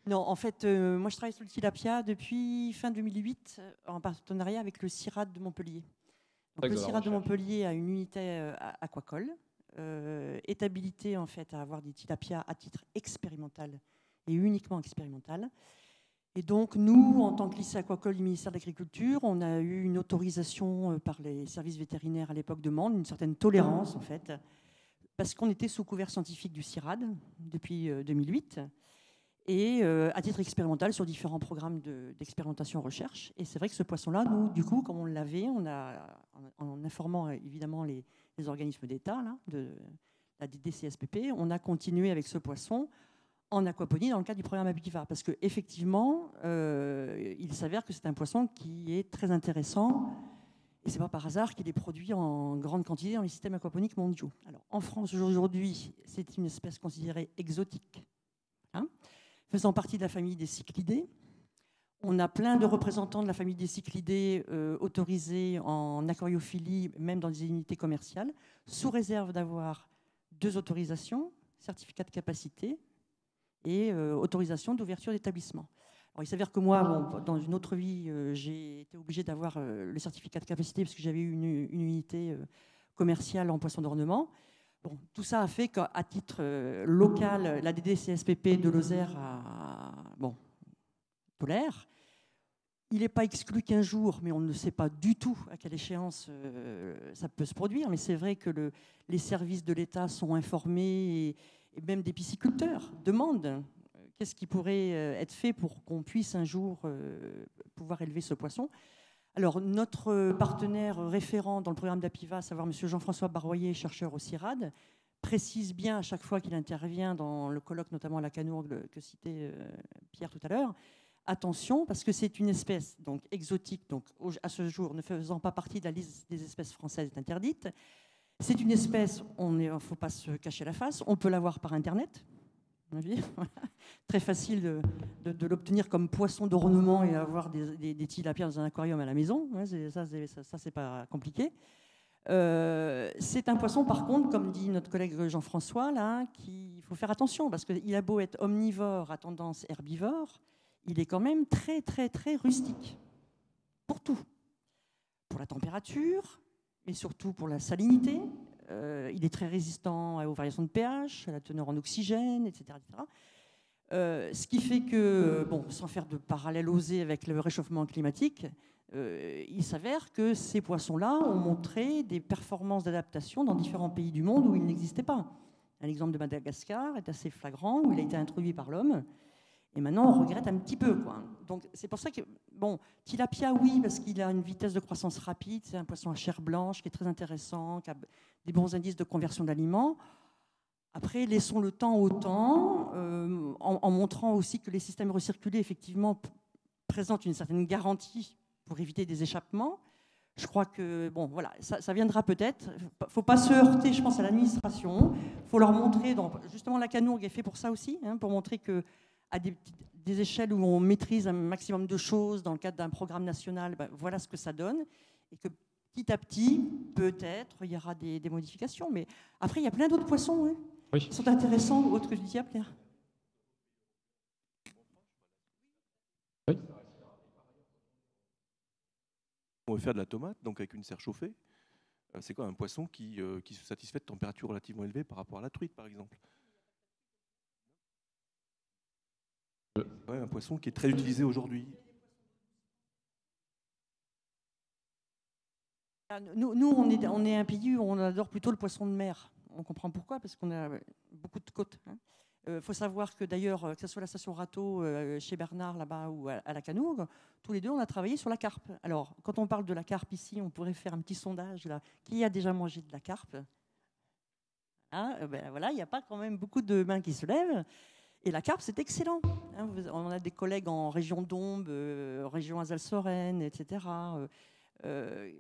Non, en fait, moi je travaille sur le tilapia depuis fin 2008 en partenariat avec le CIRAD de Montpellier. Donc, le CIRAD de Montpellier a une unité aquacole, est habilité en fait à avoir des tilapias à titre expérimental et uniquement expérimental. Et donc, nous, en tant que lycée aquacole du ministère de l'Agriculture, on a eu une autorisation par les services vétérinaires à l'époque de Mende, une certaine tolérance, en fait, parce qu'on était sous couvert scientifique du CIRAD depuis 2008, et à titre expérimental sur différents programmes d'expérimentation recherche. Et c'est vrai que ce poisson-là, nous, du coup, comme on l'avait, en informant évidemment les organismes d'État, de la DCSPP, on a continué avec ce poisson en aquaponie dans le cadre du programme Apiva, parce qu'effectivement, il s'avère que c'est un poisson qui est très intéressant, et ce n'est pas par hasard qu'il est produit en grande quantité dans les systèmes aquaponiques mondiaux. Alors, en France, aujourd'hui, c'est une espèce considérée exotique, faisant partie de la famille des cyclidés. On a plein de représentants de la famille des cyclidés autorisés en aquariophilie, même dans des unités commerciales, sous réserve d'avoir 2 autorisations, certificat de capacité, et autorisation d'ouverture d'établissement. Alors, il s'avère que moi, dans une autre vie, j'ai été obligée d'avoir le certificat de capacité parce que j'avais eu une unité commerciale en poisson d'ornement. Bon, tout ça a fait qu'à titre local, la DDCSPP de Lozère tolère. Il n'est pas exclu qu'un jour, mais on ne sait pas du tout à quelle échéance ça peut se produire. Mais c'est vrai que les services de l'État sont informés et même des pisciculteurs demandent qu'est-ce qui pourrait être fait pour qu'on puisse un jour pouvoir élever ce poisson. Alors, notre partenaire référent dans le programme d'Apiva, à savoir M. Jean-François Barroyer, chercheur au CIRAD, précise bien à chaque fois qu'il intervient dans le colloque, notamment à la Canourgue, que citait Pierre tout à l'heure, attention, parce que c'est une espèce donc, exotique, donc à ce jour ne faisant pas partie de la liste des espèces françaises interdites. C'est une espèce, il ne faut pas se cacher la face, on peut l'avoir par Internet. Très facile de l'obtenir comme poisson d'ornement et avoir des tilapias dans un aquarium à la maison. Ça c'est pas compliqué. C'est un poisson, par contre, comme dit notre collègue Jean-François, là, qu'il faut faire attention, parce qu'il a beau être omnivore à tendance herbivore, il est quand même très, très, très rustique. Pour tout. Pour la température, mais surtout pour la salinité. Il est très résistant aux variations de pH, à la teneur en oxygène, etc. etc. Ce qui fait que, bon, sans faire de parallèle osé avec le réchauffement climatique, il s'avère que ces poissons-là ont montré des performances d'adaptation dans différents pays du monde où ils n'existaient pas. Un exemple de Madagascar est assez flagrant, où il a été introduit par l'homme. Et maintenant, on regrette un petit peu, quoi. Donc, c'est pour ça que, bon, tilapia, oui, parce qu'il a une vitesse de croissance rapide. C'est un poisson à chair blanche qui est très intéressant, qui a des bons indices de conversion d'aliments. Après, laissons le temps au temps, en montrant aussi que les systèmes recirculés, effectivement, présentent une certaine garantie pour éviter des échappements. Je crois que, bon, voilà, ça viendra peut-être. Il ne faut pas se heurter, je pense, à l'administration. Il faut leur montrer, justement, la Canourgue est fait pour ça aussi, hein, pour montrer que à des échelles où on maîtrise un maximum de choses dans le cadre d'un programme national, ben, voilà ce que ça donne. Et que petit à petit, peut-être, il y aura des modifications. Mais après, il y a plein d'autres poissons, hein, oui, qui sont intéressants, autres que du tilapia. Oui. On veut faire de la tomate, donc avec une serre chauffée. C'est quoi un poisson qui se satisfait de températures relativement élevées par rapport à la truite, par exemple? Ouais, un poisson qui est très utilisé aujourd'hui. Nous on est un pays où on adore plutôt le poisson de mer. On comprend pourquoi, parce qu'on a beaucoup de côtes. Faut savoir que d'ailleurs, que ce soit la station Râteau chez Bernard là-bas ou à la Canourgue, tous les deux on a travaillé sur la carpe. Alors, quand on parle de la carpe ici, on pourrait faire un petit sondage là. Qui a déjà mangé de la carpe? Ben voilà, il n'y a pas quand même beaucoup de mains qui se lèvent. Et la carpe, c'est excellent. On a des collègues en région Dombes, région Alsace-Lorraine, etc. Je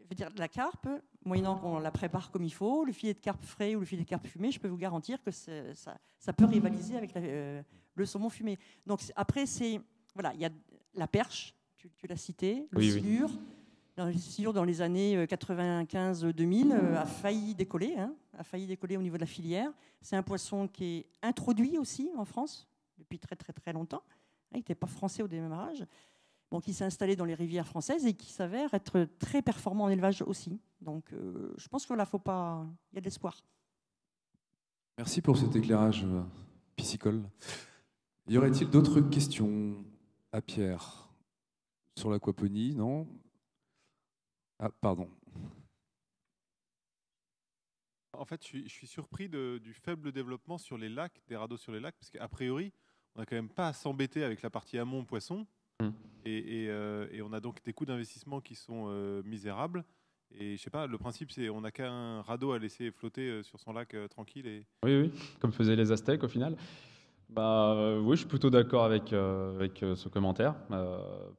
veux dire, la carpe, moyennant qu'on la prépare comme il faut, le filet de carpe frais ou le filet de carpe fumé, je peux vous garantir que ça peut rivaliser avec le saumon fumé. Donc après, voilà, il y a la perche, tu l'as cité, le silure. Oui. Le silure, dans les années 95-2000, a failli décoller, au niveau de la filière. C'est un poisson qui est introduit aussi en France depuis très très très longtemps. Il n'était pas français au démarrage. Bon, qui s'est installé dans les rivières françaises et qui s'avère être très performant en élevage aussi. Donc, je pense que là, il y a de l'espoir. Merci pour cet éclairage piscicole. Y aurait-il d'autres questions à Pierre sur l'aquaponie? Non? Ah, pardon. En fait, je suis surpris du faible développement sur les lacs, des radeaux sur les lacs, parce qu'a priori, on n'a quand même pas à s'embêter avec la partie amont poisson. Et on a donc des coûts d'investissement qui sont misérables. Et je sais pas, le principe, c'est on n'a qu'un radeau à laisser flotter sur son lac tranquille. Oui, comme faisaient les Aztèques au final. Oui, je suis plutôt d'accord avec ce commentaire.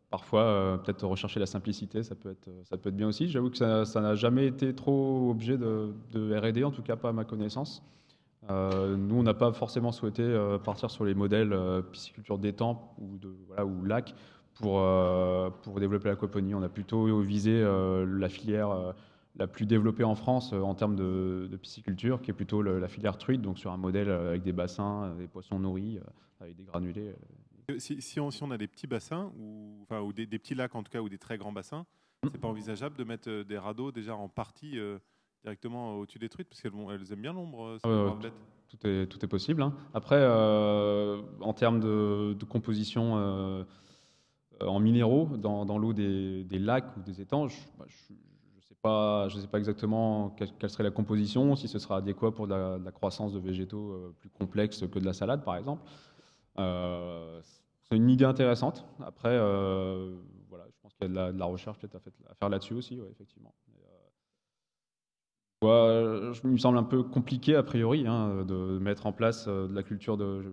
Parfois, peut-être rechercher la simplicité, ça peut être bien aussi. J'avoue que ça n'a jamais été trop objet de R&D, en tout cas pas à ma connaissance. Nous, on n'a pas forcément souhaité partir sur les modèles pisciculture d'étang ou lac pour développer l'aquaponie. On a plutôt visé la filière la plus développée en France en termes de pisciculture, qui est plutôt la filière truite, donc sur un modèle avec des bassins, des poissons nourris, avec des granulés. Si on a des petits bassins, ou des petits lacs en tout cas, ou des très grands bassins, c'est pas envisageable de mettre des radeaux déjà en partie directement au-dessus des truites, parce qu'elles aiment bien l'ombre, ces braves bêtes. Tout est possible. Hein. Après, en termes de composition en minéraux dans l'eau des lacs ou des étangs, je ne sais pas exactement quelle serait la composition, si ce sera adéquat pour de la croissance de végétaux plus complexes que de la salade, par exemple. C'est une idée intéressante. Après, voilà, je pense qu'il y a de la recherche peut-être à faire là-dessus aussi, ouais, effectivement. Il me semble un peu compliqué, a priori, de mettre en place de la culture de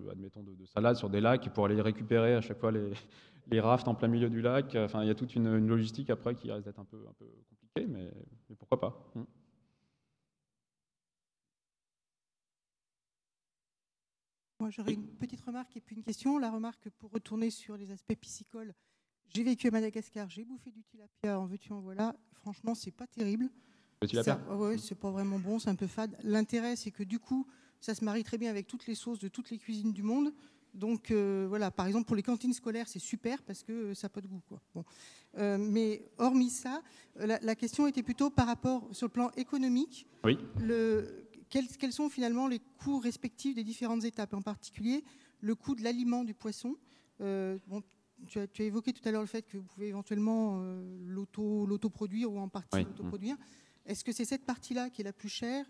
salade sur des lacs pour aller récupérer à chaque fois les rafts en plein milieu du lac. Enfin, il y a toute une logistique après qui risque d'être un peu compliquée, mais pourquoi pas. Moi, j'aurais une petite remarque et puis une question. La remarque, pour retourner sur les aspects piscicoles, j'ai vécu à Madagascar, j'ai bouffé du tilapia, en veux-tu, en voilà. Franchement, c'est pas terrible. Ouais, c'est pas vraiment bon, c'est un peu fade. L'intérêt, c'est que du coup, ça se marie très bien avec toutes les sauces de toutes les cuisines du monde. Donc voilà, par exemple, pour les cantines scolaires, c'est super parce que ça n'a pas de goût, quoi. Bon. Mais hormis ça, la question était plutôt par rapport, sur le plan économique, oui. Quels sont finalement les coûts respectifs des différentes étapes, en particulier le coût de l'aliment du poisson. Bon, tu as évoqué tout à l'heure le fait que vous pouvez éventuellement l'autoproduire ou en partie l'autoproduire. Est-ce que c'est cette partie-là qui est la plus chère,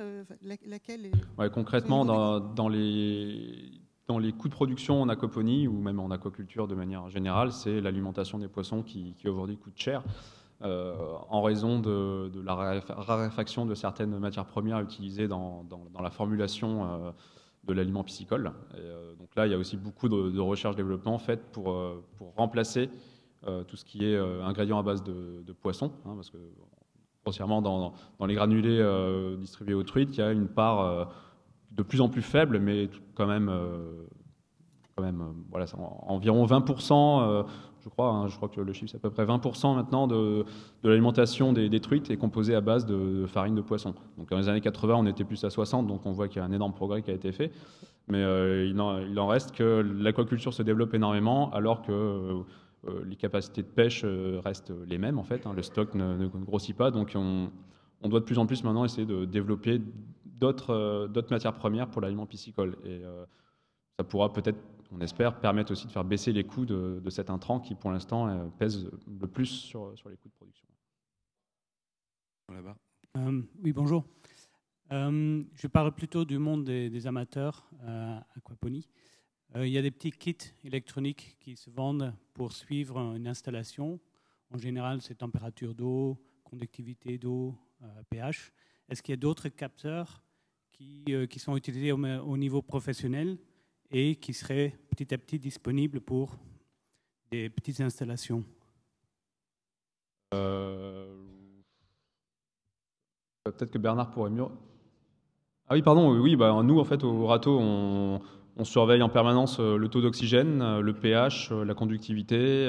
laquelle est... Ouais, concrètement, dans les coûts de production en aquaponie ou même en aquaculture de manière générale, c'est l'alimentation des poissons qui aujourd'hui coûte cher en raison de la raréfaction de certaines matières premières utilisées dans la formulation de l'aliment piscicole. Et, donc là, il y a aussi beaucoup de recherche-développement faites pour remplacer tout ce qui est ingrédients à base de poissons, hein, parce que grossièrement, dans les granulés distribués aux truites, il y a une part de plus en plus faible, mais quand même voilà, environ 20%, je crois que le chiffre c'est à peu près 20% maintenant de l'alimentation des truites est composée à base de farine de poisson. Donc dans les années 80, on était plus à 60, donc on voit qu'il y a un énorme progrès qui a été fait. Mais il en reste que l'aquaculture se développe énormément, alors que les capacités de pêche restent les mêmes en fait, hein, le stock ne grossit pas, donc on doit de plus en plus maintenant essayer de développer d'autres matières premières pour l'aliment piscicole. Et ça pourra peut-être, on espère, permettre aussi de faire baisser les coûts de cet intrant qui pour l'instant pèse le plus sur les coûts de production. Là-bas. Oui, bonjour. Je parle plutôt du monde des amateurs aquaponie. Il y a des petits kits électroniques qui se vendent pour suivre une installation. En général, c'est température d'eau, conductivité d'eau, pH. Est-ce qu'il y a d'autres capteurs qui sont utilisés au niveau professionnel et qui seraient petit à petit disponibles pour des petites installations? Peut-être que Bernard pourrait mieux... Ah oui, pardon, oui, bah, nous, en fait, au râteau, on surveille en permanence le taux d'oxygène, le pH, la conductivité.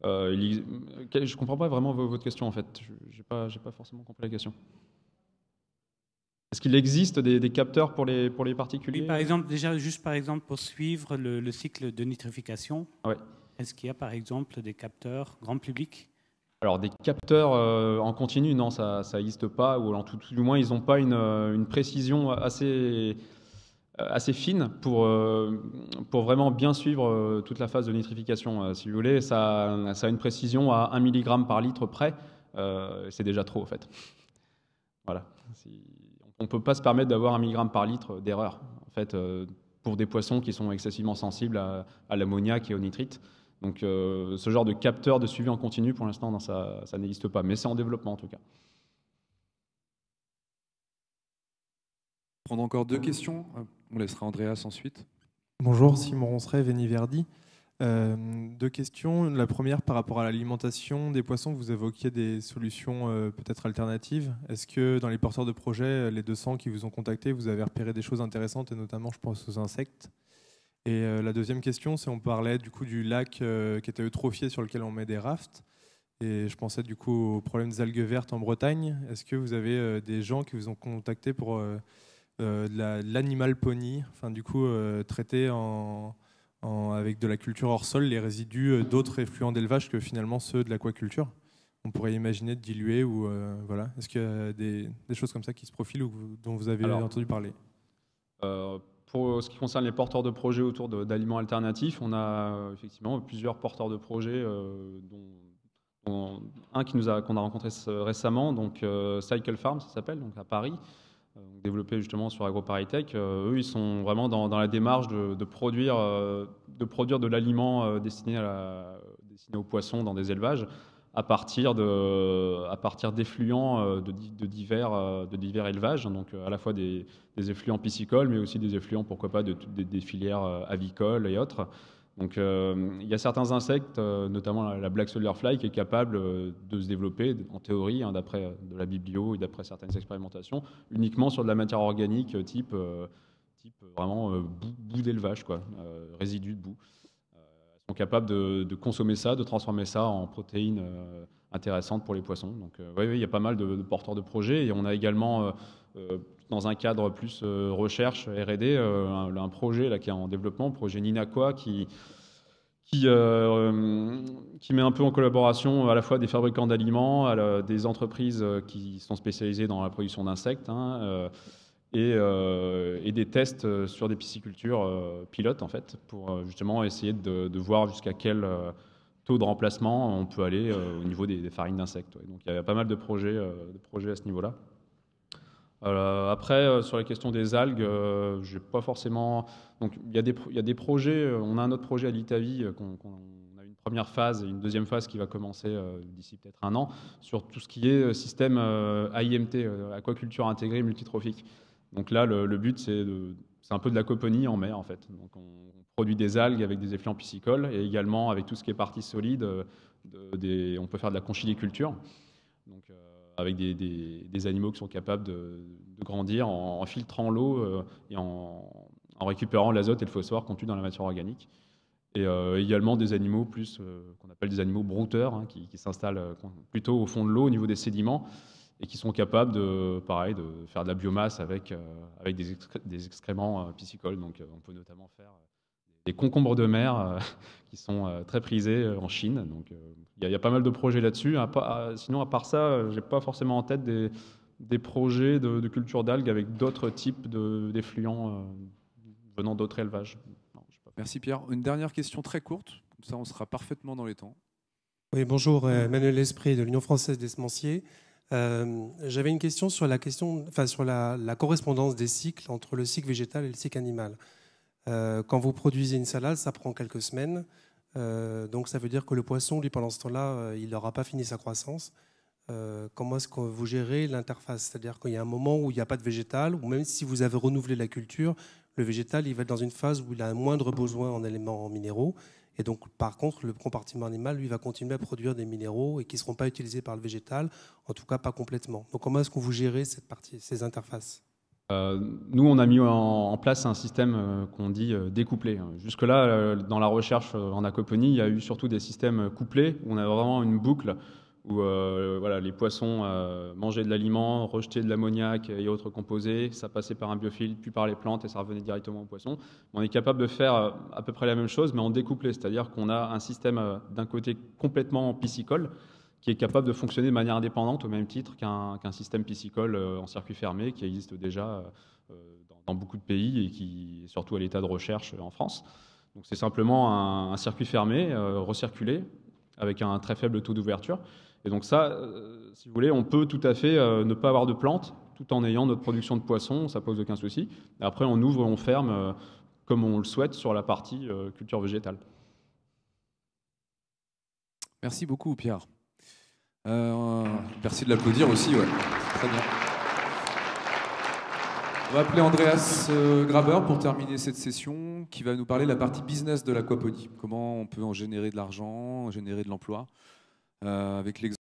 Je ne comprends pas vraiment votre question, en fait. Je n'ai pas forcément compris la question. Est-ce qu'il existe des capteurs pour les particuliers? Oui, par exemple, déjà, juste par exemple, pour suivre le cycle de nitrification, ouais. Est-ce qu'il y a, par exemple, des capteurs grand public? Alors, des capteurs en continu, non, ça n'existe pas, ou tout du moins, ils n'ont pas une précision assez fine pour vraiment bien suivre toute la phase de nitrification. Si vous voulez, ça a une précision à 1 mg par litre près. C'est déjà trop, en fait. Voilà. On ne peut pas se permettre d'avoir 1 mg par litre d'erreur, en fait, pour des poissons qui sont excessivement sensibles à l'ammoniac et au nitrite. Donc, ce genre de capteur de suivi en continu, pour l'instant, ça n'existe pas. Mais c'est en développement, en tout cas. Prendre encore 2 questions. On laissera Andreas ensuite. Bonjour, Simon Ronceret, Veni Verdi. 2 questions. La première, par rapport à l'alimentation des poissons, vous évoquiez des solutions peut-être alternatives. Est-ce que dans les porteurs de projets, les 200 qui vous ont contacté, vous avez repéré des choses intéressantes, et notamment, je pense, aux insectes? Et la deuxième question, c'est on parlait du coup du lac qui était eutrophié sur lequel on met des rafts. Et je pensais du coup au problème des algues vertes en Bretagne. Est-ce que vous avez des gens qui vous ont contacté pour l'animal pony, enfin du coup traiter avec de la culture hors sol les résidus d'autres effluents d'élevage que finalement ceux de l'aquaculture? On pourrait imaginer de diluer ou voilà. Est-ce qu'il y a des choses comme ça qui se profilent ou dont vous avez entendu parler? Pour ce qui concerne les porteurs de projets autour d'aliments alternatifs, on a effectivement plusieurs porteurs de projets, dont un qu'on a rencontré récemment, donc Cycle Farm, ça s'appelle, donc à Paris, développé justement sur AgroParisTech. Eux, ils sont vraiment dans la démarche de produire de l'aliment destiné aux poissons dans des élevages à partir d'effluents de divers élevages, donc à la fois des effluents piscicoles, mais aussi des effluents, pourquoi pas, des filières avicoles et autres. Donc il y a certains insectes, notamment la Black Soldier Fly, qui est capable de se développer, en théorie, hein, d'après de la biblio et d'après certaines expérimentations, uniquement sur de la matière organique type vraiment bout d'élevage, quoi, résidus de boue. sont capables de consommer ça, de transformer ça en protéines intéressantes pour les poissons. Donc oui, il y a pas mal de porteurs de projets et on a également, dans un cadre plus recherche, R&D, un projet là, qui est en développement, le projet Ninaqua, qui met un peu en collaboration à la fois des fabricants d'aliments, des entreprises qui sont spécialisées dans la production d'insectes, et des tests sur des piscicultures pilotes, en fait, pour justement essayer de voir jusqu'à quel taux de remplacement on peut aller au niveau des farines d'insectes. Ouais. Donc il y a pas mal de projets à ce niveau-là. Après, sur la question des algues, j'ai pas forcément. Donc, il y a des projets. On a un autre projet à l'Italie qu'on a une première phase et une deuxième phase qui va commencer d'ici peut-être un an sur tout ce qui est système AIMT, aquaculture intégrée multitrophique. Donc là, le but, c'est un peu de l'aquaponie en mer, en fait. Donc, on produit des algues avec des effluents piscicoles et également avec tout ce qui est partie solide, on peut faire de la conchiliculture. Donc, avec des animaux qui sont capables de grandir en filtrant l'eau et en récupérant l'azote et le phosphore contenus dans la matière organique. Et également des animaux plus qu'on appelle des animaux brouteurs, qui s'installent plutôt au fond de l'eau au niveau des sédiments et qui sont capables de faire de la biomasse avec des excréments piscicoles. Donc on peut notamment faire des concombres de mer qui sont très prisés en Chine. Donc il y a pas mal de projets là-dessus. Sinon, à part ça, j'ai pas forcément en tête des projets de culture d'algues avec d'autres types d'effluents venant d'autres élevages. Non, merci Pierre. Une dernière question très courte, comme ça on sera parfaitement dans les temps. Oui, bonjour, Manuel Esprit de l'Union française des semenciers. J'avais une question sur la correspondance des cycles entre le cycle végétal et le cycle animal. Quand vous produisez une salade, ça prend quelques semaines. Donc ça veut dire que le poisson, lui, pendant ce temps-là, il n'aura pas fini sa croissance. Comment est-ce que vous gérez l'interface? C'est-à-dire qu'il y a un moment où il n'y a pas de végétal, ou même si vous avez renouvelé la culture, le végétal, il va être dans une phase où il a un moindre besoin en éléments minéraux. Et donc, par contre, le compartiment animal, lui, va continuer à produire des minéraux et qui ne seront pas utilisés par le végétal, en tout cas pas complètement. Donc comment est-ce que vous gérez cette partie, ces interfaces? Nous, on a mis en place un système qu'on dit découplé. Jusque-là, dans la recherche en aquaponie, il y a eu surtout des systèmes couplés, où on a vraiment une boucle où les poissons mangeaient de l'aliment, rejetaient de l'ammoniac et autres composés, ça passait par un biofiltre, puis par les plantes et ça revenait directement aux poissons. On est capable de faire à peu près la même chose, mais en découplé, c'est-à-dire qu'on a un système d'un côté complètement piscicole, qui est capable de fonctionner de manière indépendante au même titre qu'un système piscicole en circuit fermé qui existe déjà dans beaucoup de pays et qui est surtout à l'état de recherche en France. Donc c'est simplement un circuit fermé, recirculé, avec un très faible taux d'ouverture. Et donc ça, si vous voulez, on peut tout à fait ne pas avoir de plantes tout en ayant notre production de poissons, ça pose aucun souci. Et après, on ouvre et on ferme comme on le souhaite sur la partie culture végétale. Merci beaucoup, Pierre. Merci de l'applaudir aussi, ouais. Très bien. On va appeler Andreas Graber pour terminer cette session, qui va nous parler de la partie business de l'aquaponie. Comment on peut en générer de l'argent, générer de l'emploi, avec l'exemple